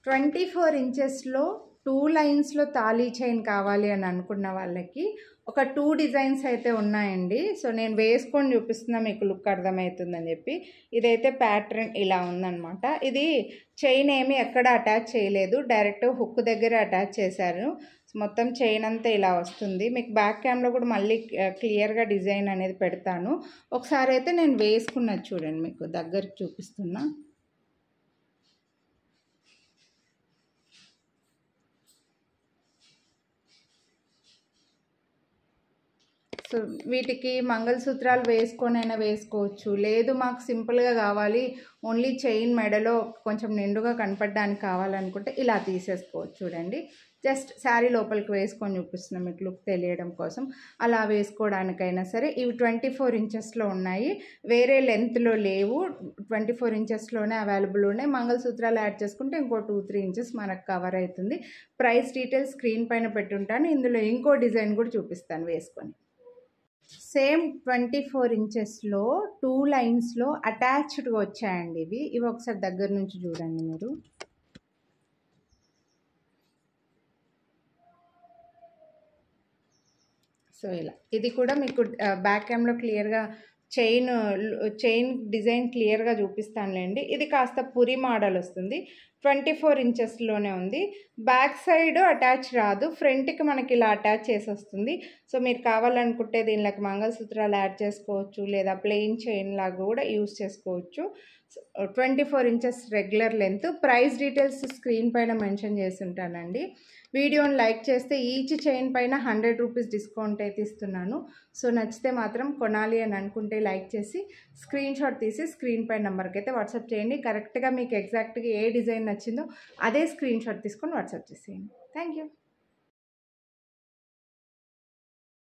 24 ఇంచెస్లో 2 లైన్స్లో తాళీ చైన్ కావాలి అని అనుకున్న వాళ్ళకి ఒక 2 డిజైన్స్ అయితే ఉన్నాయండి. సో నేను వేసుకొని చూపిస్తున్నా, మీకు లుక్ అర్థమవుతుందని చెప్పి. ఇదైతే ప్యాటర్న్ ఇలా ఉందన్నమాట. ఇది చైన్ ఏమి ఎక్కడ అటాచ్ చేయలేదు, డైరెక్ట్ హుక్ దగ్గర అటాచ్ చేశారు. మొత్తం చైన్ అంతా ఇలా వస్తుంది. మీకు బ్యాక్ క్యామ్లో కూడా మళ్ళీ క్లియర్గా డిజైన్ అనేది పెడతాను. ఒకసారి అయితే నేను వేసుకున్నది చూడండి, మీకు దగ్గరికి చూపిస్తున్నా. సో వీటికి మంగళసూత్రాలు వేసుకొనైనా వేసుకోవచ్చు, లేదు మాకు సింపుల్గా కావాలి, ఓన్లీ చైన్ మెడలో కొంచెం నిండుగా కనపడడానికి కావాలనుకుంటే ఇలా తీసేసుకోవచ్చు. చూడండి, జస్ట్ శారీ లోపలికి వేసుకొని చూపిస్తున్నాం మీకు లుక్ తెలియడం కోసం. అలా వేసుకోవడానికైనా సరే ఇవి 24 ఇంచెస్లో ఉన్నాయి, వేరే లెంత్లో లేవు. 24 ఇంచెస్లోనే అవైలబుల్ ఉన్నాయి. మంగళసూత్రాలు యాడ్ చేసుకుంటే ఇంకో 2-3 ఇంచెస్ మనకు కవర్ అవుతుంది. ప్రైస్ డీటెయిల్స్ స్క్రీన్ పైన పెట్టుంటాను. ఇందులో ఇంకో డిజైన్ కూడా చూపిస్తాను వేసుకొని. సేమ్ 24 ఇంచెస్లో 2 లైన్స్లో అటాచ్డ్గా వచ్చాయండి ఇవి ఒకసారి దగ్గర నుంచి చూడండి మీరు. సో ఇలా ఇది కూడా మీకు బ్యాక్ క్యామ్లో క్లియర్గా చైన్ డిజైన్ క్లియర్గా చూపిస్తానులేండి. ఇది కాస్త పురి మోడల్ వస్తుంది, 24 ఇంచెస్లోనే ఉంది. బ్యాక్ సైడ్ అటాచ్ రాదు, ఫ్రంట్కి మనకి ఇలా అటాచ్ చేసి వస్తుంది. సో మీరు కావాలనుకుంటే దీనిలోకి మంగళసూత్రాలు యాడ్ చేసుకోవచ్చు, లేదా ప్లెయిన్ చైన్ లాగా కూడా యూస్ చేసుకోవచ్చు. 24 inches regular length. Price details screen పైన మెన్షన్ చేసి ఉంటానండి. వీడియోని లైక్ చేస్తే ఈచ్ చైన్ పైన 100 రూపీస్ డిస్కౌంట్ అయితే ఇస్తున్నాను. సో నచ్చితే మాత్రం కొనాలి అని అనుకుంటే లైక్ చేసి స్క్రీన్ షాట్ తీసి స్క్రీన్ పై నెంబర్కి అయితే వాట్సాప్ చేయండి. కరెక్ట్గా మీకు ఎగ్జాక్ట్గా ఏ డిజైన్ నచ్చిందో అదే స్క్రీన్ షాట్ తీసుకొని వాట్సాప్ చేసేయండి. Thank you.